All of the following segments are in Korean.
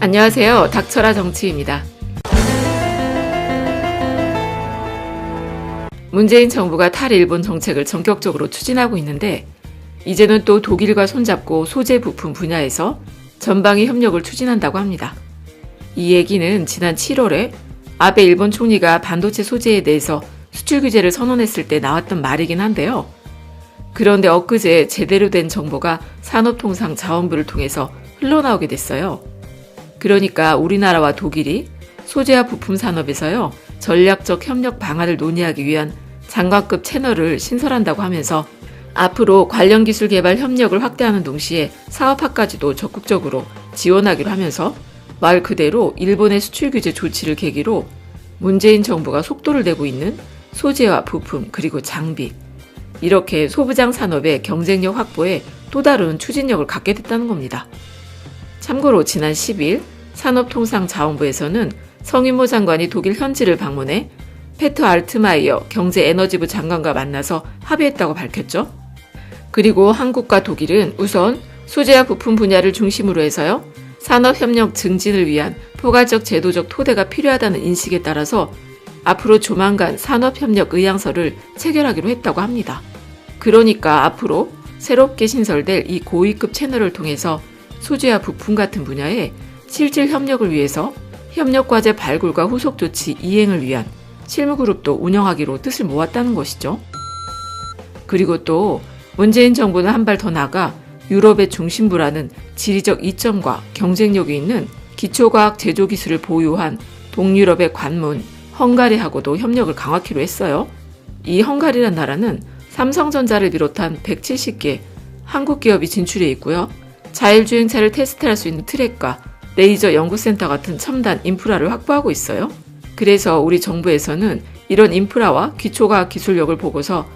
안녕하세요. 닥쳐라 정치입니다. 문재인 정부가 탈일본 정책을 전격적으로 추진하고 있는데 이제는 또 독일과 손잡고 소재 부품 분야에서 전방위 협력을 추진한다고 합니다. 이 얘기는 지난 7월에 아베 일본 총리가 반도체 소재에 대해서 수출 규제를 선언했을 때 나왔던 말이긴 한데요. 그런데 엊그제 제대로 된 정보가 산업통상자원부를 통해서 흘러나오게 됐어요. 그러니까 우리나라와 독일이 소재와 부품 산업에서요, 전략적 협력 방안을 논의하기 위한 장관급 채널을 신설한다고 하면서 앞으로 관련 기술 개발 협력을 확대하는 동시에 사업화까지도 적극적으로 지원하기로 하면서 말 그대로 일본의 수출 규제 조치를 계기로 문재인 정부가 속도를 내고 있는 소재와 부품 그리고 장비, 이렇게 소부장 산업의 경쟁력 확보에 또 다른 추진력을 갖게 됐다는 겁니다. 참고로 지난 10일 산업통상자원부에서는 성인모 장관이 독일 현지를 방문해 페터 알트마이어 경제에너지부 장관과 만나서 합의했다고 밝혔죠. 그리고 한국과 독일은 우선 소재와 부품 분야를 중심으로 해서요, 산업협력 증진을 위한 포괄적 제도적 토대가 필요하다는 인식에 따라서 앞으로 조만간 산업협력 의향서를 체결하기로 했다고 합니다. 그러니까 앞으로 새롭게 신설될 이 고위급 채널을 통해서 소재와 부품 같은 분야에 실질 협력을 위해서 협력과제 발굴과 후속 조치 이행을 위한 실무그룹도 운영하기로 뜻을 모았다는 것이죠. 그리고 또 문재인 정부는 한 발 더 나가 유럽의 중심부라는 지리적 이점과 경쟁력이 있는 기초과학 제조기술을 보유한 동유럽의 관문 헝가리하고도 협력을 강화키로 했어요. 이 헝가리란 나라는 삼성전자를 비롯한 170개 한국 기업이 진출해 있고요. 자율주행차를 테스트할 수 있는 트랙과 레이저 연구센터 같은 첨단 인프라를 확보하고 있어요. 그래서 우리 정부에서는 이런 인프라와 기초과학 기술력을 보고서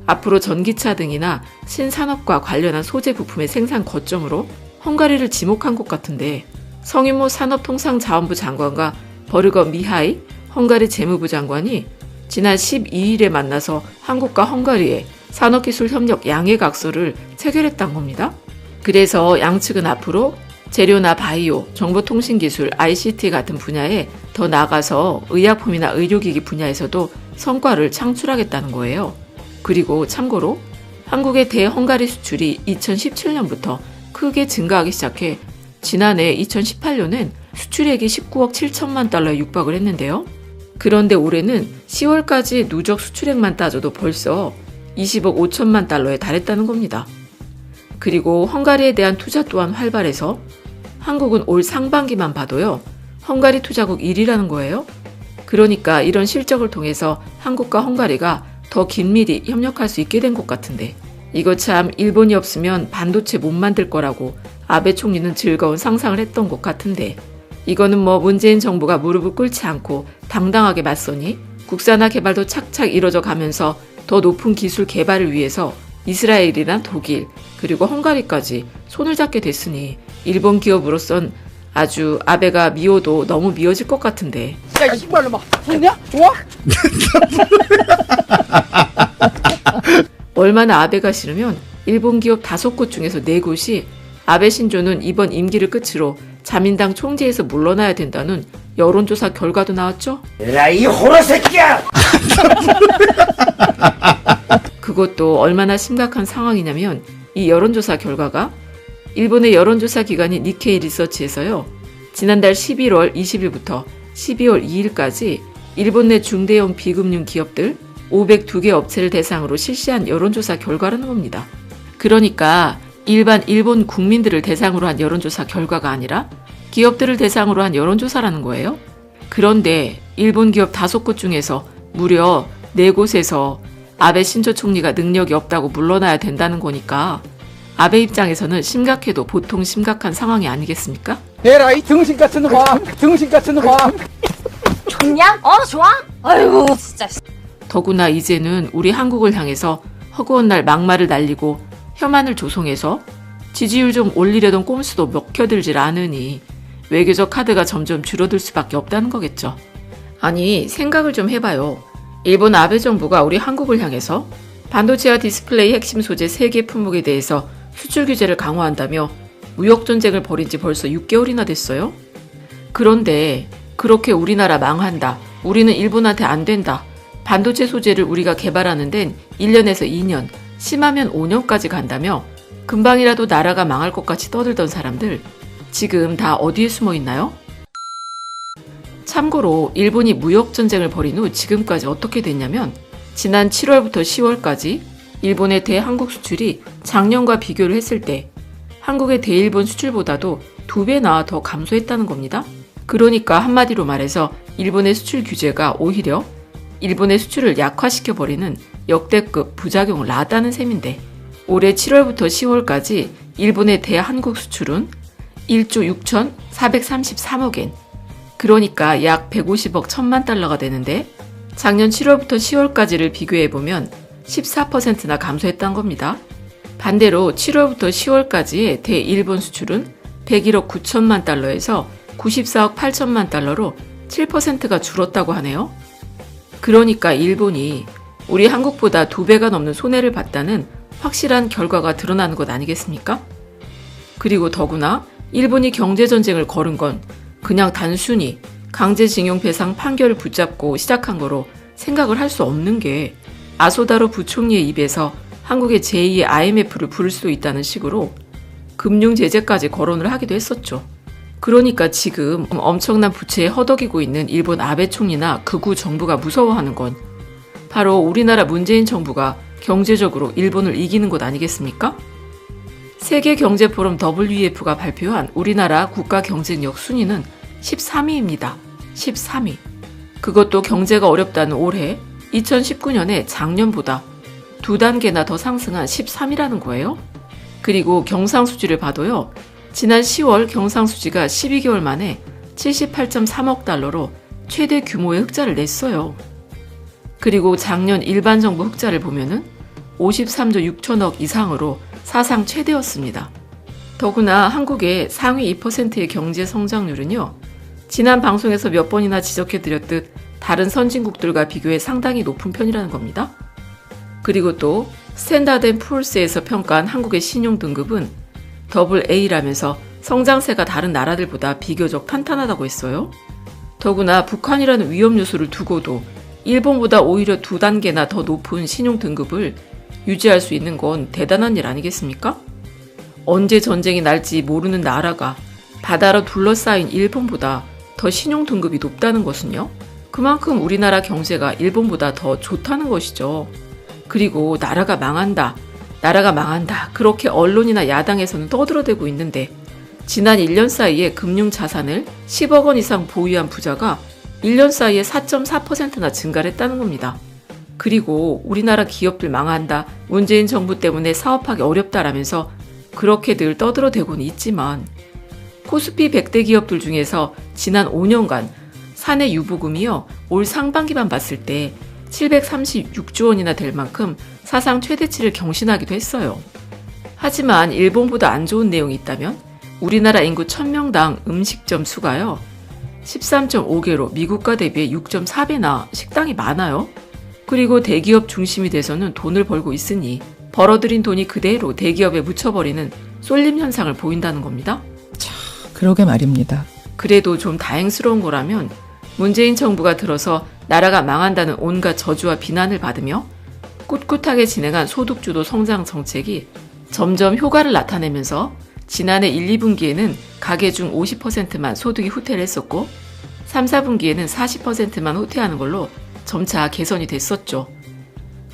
앞으로 전기차 등이나 신산업과 관련한 소재 부품의 생산 거점으로 헝가리를 지목한 것 같은데, 성인모 산업통상자원부 장관과 버르거 미하이 헝가리 재무부 장관이 지난 12일에 만나서 한국과 헝가리의 산업기술협력 양해각서를 체결했다는 겁니다. 그래서 양측은 앞으로 재료나 바이오, 정보통신기술, ICT 같은 분야에 더 나아가서 의약품이나 의료기기 분야에서도 성과를 창출하겠다는 거예요. 그리고 참고로 한국의 대헝가리 수출이 2017년부터 크게 증가하기 시작해 지난해 2018년엔 수출액이 19억 7천만 달러에 육박을 했는데요. 그런데 올해는 10월까지 누적 수출액만 따져도 벌써 20억 5천만 달러에 달했다는 겁니다. 그리고 헝가리에 대한 투자 또한 활발해서 한국은 올 상반기만 봐도요, 헝가리 투자국 1위라는 거예요. 그러니까 이런 실적을 통해서 한국과 헝가리가 더 긴밀히 협력할 수 있게 된 것 같은데, 이거 참 일본이 없으면 반도체 못 만들 거라고 아베 총리는 즐거운 상상을 했던 것 같은데, 이거는 뭐 문재인 정부가 무릎을 꿇지 않고 당당하게 맞서니 국산화 개발도 착착 이뤄져 가면서 더 높은 기술 개발을 위해서 이스라엘이나 독일 그리고 헝가리까지 손을 잡게 됐으니 일본 기업으로선 아주 아베가 미워도 너무 미워질 것 같은데. 야, 이 씨발로 막 좋냐? 좋아? 얼마나 아베가 싫으면 일본 기업 5곳 중에서 4곳이 아베 신조는 이번 임기를 끝으로 자민당 총재에서 물러나야 된다는 여론조사 결과도 나왔죠? 에라 이 호러 새끼야! 그것도 얼마나 심각한 상황이냐면 이 여론조사 결과가 일본의 여론조사 기관인 니케이 리서치에서요, 지난달 11월 20일부터 12월 2일까지 일본 내 중대형 비금융 기업들 502개 업체를 대상으로 실시한 여론조사 결과라는 겁니다. 그러니까 일반 일본 국민들을 대상으로 한 여론조사 결과가 아니라 기업들을 대상으로 한 여론조사라는 거예요. 그런데 일본 기업 5곳 중에서 무려 4곳에서 아베 신조 총리가 능력이 없다고 물러나야 된다는 거니까 아베 입장에서는 심각해도 보통 심각한 상황이 아니겠습니까? 에라 이 등신 같은 화! 등신 같은 화! 좋냐? 좋아? 아이고 진짜. 더구나 이제는 우리 한국을 향해서 허구한 날 막말을 날리고 혐한을 조성해서 지지율 좀 올리려던 꼼수도 먹혀들질 않으니 외교적 카드가 점점 줄어들 수밖에 없다는 거겠죠. 아니, 생각을 좀 해봐요. 일본 아베 정부가 우리 한국을 향해서 반도체와 디스플레이 핵심 소재 3개 품목에 대해서 수출 규제를 강화한다며 무역 전쟁을 벌인 지 벌써 6개월이나 됐어요. 그런데 그렇게 우리나라 망한다, 우리는 일본한테 안 된다, 반도체 소재를 우리가 개발하는 데는 1년에서 2년, 심하면 5년까지 간다며 금방이라도 나라가 망할 것 같이 떠들던 사람들, 지금 다 어디에 숨어 있나요? 참고로 일본이 무역전쟁을 벌인 후 지금까지 어떻게 됐냐면 지난 7월부터 10월까지 일본의 대한국 수출이 작년과 비교를 했을 때 한국의 대일본 수출보다도 2배나 더 감소했다는 겁니다. 그러니까 한마디로 말해서 일본의 수출 규제가 오히려 일본의 수출을 약화시켜버리는 역대급 부작용을 낳았다는 셈인데, 올해 7월부터 10월까지 일본의 대한국 수출은 1조 6,433억 엔, 그러니까 약 150억 1천만 달러가 되는데 작년 7월부터 10월까지를 비교해보면 14%나 감소했다는 겁니다. 반대로 7월부터 10월까지의 대일본 수출은 101억 9천만 달러에서 94억 8천만 달러로 7%가 줄었다고 하네요. 그러니까 일본이 우리 한국보다 2배가 넘는 손해를 봤다는 확실한 결과가 드러나는 것 아니겠습니까? 그리고 더구나 일본이 경제전쟁을 걸은 건 그냥 단순히 강제징용 배상 판결을 붙잡고 시작한 거로 생각을 할 수 없는 게, 아소다로 부총리의 입에서 한국의 제2의 IMF를 부를 수도 있다는 식으로 금융 제재까지 거론을 하기도 했었죠. 그러니까 지금 엄청난 부채에 허덕이고 있는 일본 아베 총리나 극우 정부가 무서워하는 건 바로 우리나라 문재인 정부가 경제적으로 일본을 이기는 것 아니겠습니까? 세계경제포럼 WEF가 발표한 우리나라 국가 경쟁력 순위는 13위입니다. 13위. 그것도 경제가 어렵다는 올해 2019년에 작년보다 2단계나 더 상승한 13위라는 거예요. 그리고 경상수지를 봐도요, 지난 10월 경상수지가 12개월 만에 78.3억 달러로 최대 규모의 흑자를 냈어요. 그리고 작년 일반 정부 흑자를 보면은 53조 6천억 이상으로 사상 최대였습니다. 더구나 한국의 상위 2%의 경제 성장률은요, 지난 방송에서 몇 번이나 지적해드렸듯 다른 선진국들과 비교해 상당히 높은 편이라는 겁니다. 그리고 또 스탠다드&푸어스에서 평가한 한국의 신용등급은 AA라면서 성장세가 다른 나라들보다 비교적 탄탄하다고 했어요. 더구나 북한이라는 위험 요소를 두고도 일본보다 오히려 2단계나 더 높은 신용등급을 유지할 수 있는 건 대단한 일 아니겠습니까? 언제 전쟁이 날지 모르는 나라가 바다로 둘러싸인 일본보다 더 신용등급이 높다는 것은요, 그만큼 우리나라 경제가 일본보다 더 좋다는 것이죠. 그리고 나라가 망한다, 그렇게 언론이나 야당에서는 떠들어대고 있는데 지난 1년 사이에 금융자산을 10억 원 이상 보유한 부자가 1년 사이에 4.4%나 증가를 했다는 겁니다. 그리고 우리나라 기업들 망한다, 문재인 정부 때문에 사업하기 어렵다라면서 그렇게들 떠들어대고는 있지만 코스피 100대 기업들 중에서 지난 5년간 사내 유보금이요, 올 상반기만 봤을 때 736조 원이나 될 만큼 사상 최대치를 경신하기도 했어요. 하지만 일본보다 안 좋은 내용이 있다면 우리나라 인구 1000명당 음식점 수가요, 13.5개로 미국과 대비해 6.4배나 식당이 많아요. 그리고 대기업 중심이 돼서는 돈을 벌고 있으니 벌어들인 돈이 그대로 대기업에 묻혀버리는 쏠림 현상을 보인다는 겁니다. 그러게 말입니다. 그래도 좀 다행스러운 거라면 문재인 정부가 들어서 나라가 망한다는 온갖 저주와 비난을 받으며 꿋꿋하게 진행한 소득주도 성장 정책이 점점 효과를 나타내면서 지난해 1, 2분기에는 가계 중 50%만 소득이 후퇴를 했었고 3, 4분기에는 40%만 후퇴하는 걸로 점차 개선이 됐었죠.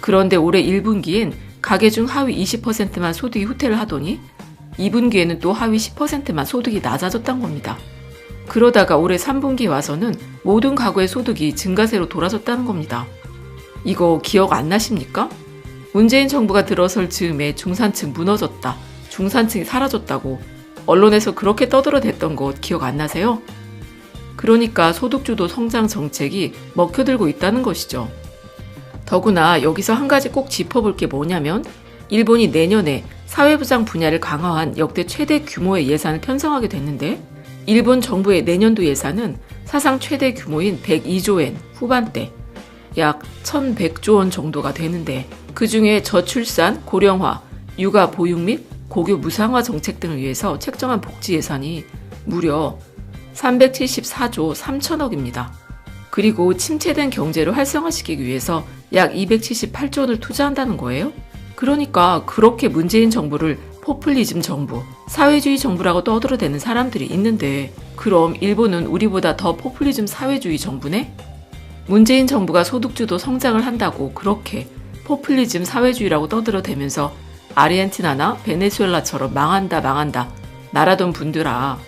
그런데 올해 1분기엔 가계 중 하위 20%만 소득이 후퇴를 하더니 2분기에는 또 하위 10%만 소득이 낮아졌단 겁니다. 그러다가 올해 3분기 와서는 모든 가구의 소득이 증가세로 돌아섰다는 겁니다. 이거 기억 안 나십니까? 문재인 정부가 들어설 즈음에 중산층 무너졌다, 중산층이 사라졌다고 언론에서 그렇게 떠들어댔던 거 기억 안 나세요? 그러니까 소득주도 성장 정책이 먹혀들고 있다는 것이죠. 더구나 여기서 한 가지 꼭 짚어볼 게 뭐냐면 일본이 내년에 사회보장 분야를 강화한 역대 최대 규모의 예산을 편성하게 됐는데 일본 정부의 내년도 예산은 사상 최대 규모인 102조 엔 후반대, 약 1100조 원 정도가 되는데 그 중에 저출산, 고령화, 육아 보육 및 고교 무상화 정책 등을 위해서 책정한 복지 예산이 무려 374조 3천억입니다. 그리고 침체된 경제를 활성화시키기 위해서 약 278조 원을 투자한다는 거예요. 그러니까 그렇게 문재인 정부를 포퓰리즘 정부, 사회주의 정부라고 떠들어대는 사람들이 있는데 그럼 일본은 우리보다 더 포퓰리즘 사회주의 정부네? 문재인 정부가 소득주도 성장을 한다고 그렇게 포퓰리즘 사회주의라고 떠들어대면서 아르헨티나나 베네수엘라처럼 망한다 말하던 분들아,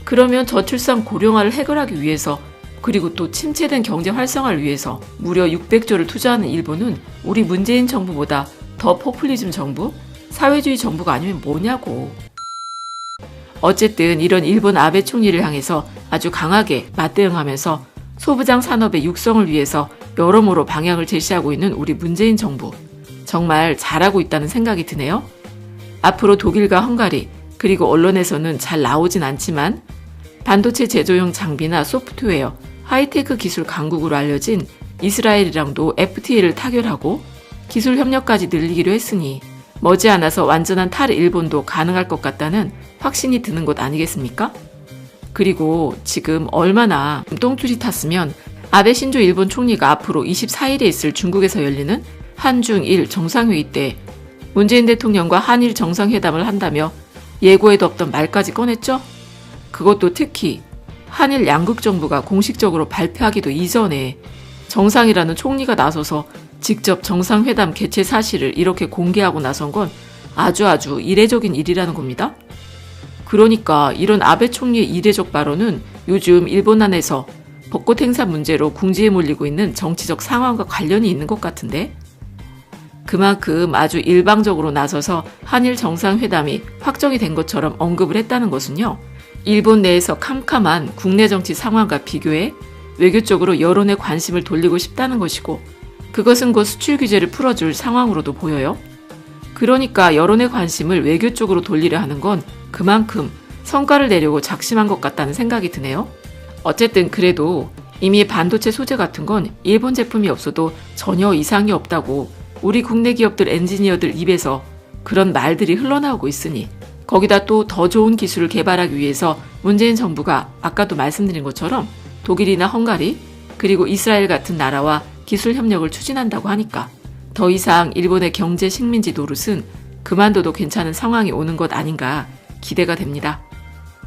그러면 저출산 고령화를 해결하기 위해서 그리고 또 침체된 경제 활성화를 위해서 무려 600조를 투자하는 일본은 우리 문재인 정부보다 더 포퓰리즘 정부? 사회주의 정부가 아니면 뭐냐고. 어쨌든 이런 일본 아베 총리를 향해서 아주 강하게 맞대응하면서 소부장 산업의 육성을 위해서 여러모로 방향을 제시하고 있는 우리 문재인 정부. 정말 잘하고 있다는 생각이 드네요. 앞으로 독일과 헝가리 그리고 언론에서는 잘 나오진 않지만 반도체 제조용 장비나 소프트웨어, 하이테크 기술 강국으로 알려진 이스라엘이랑도 FTA를 타결하고 기술 협력까지 늘리기로 했으니 머지않아서 완전한 탈일본도 가능할 것 같다는 확신이 드는 것 아니겠습니까? 그리고 지금 얼마나 똥줄이 탔으면 아베 신조 일본 총리가 앞으로 24일에 있을 중국에서 열리는 한중일 정상회의 때 문재인 대통령과 한일 정상회담을 한다며 예고에도 없던 말까지 꺼냈죠? 그것도 특히 한일 양국 정부가 공식적으로 발표하기도 이전에 정상이라는 총리가 나서서 직접 정상회담 개최 사실을 이렇게 공개하고 나선 건 아주 이례적인 일이라는 겁니다. 그러니까 이런 아베 총리의 이례적 발언은 요즘 일본 안에서 벚꽃 행사 문제로 궁지에 몰리고 있는 정치적 상황과 관련이 있는 것 같은데, 그만큼 아주 일방적으로 나서서 한일 정상회담이 확정이 된 것처럼 언급을 했다는 것은요, 일본 내에서 캄캄한 국내 정치 상황과 비교해 외교 쪽으로 여론의 관심을 돌리고 싶다는 것이고, 그것은 곧 수출 규제를 풀어줄 상황으로도 보여요. 그러니까 여론의 관심을 외교 쪽으로 돌리려 하는 건 그만큼 성과를 내려고 작심한 것 같다는 생각이 드네요. 어쨌든 그래도 이미 반도체 소재 같은 건 일본 제품이 없어도 전혀 이상이 없다고 우리 국내 기업들 엔지니어들 입에서 그런 말들이 흘러나오고 있으니, 거기다 또 더 좋은 기술을 개발하기 위해서 문재인 정부가 아까도 말씀드린 것처럼 독일이나 헝가리 그리고 이스라엘 같은 나라와 기술 협력을 추진한다고 하니까 더 이상 일본의 경제 식민지 노릇은 그만둬도 괜찮은 상황이 오는 것 아닌가 기대가 됩니다.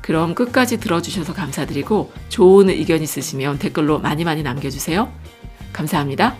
그럼 끝까지 들어주셔서 감사드리고 좋은 의견 있으시면 댓글로 많이 남겨주세요. 감사합니다.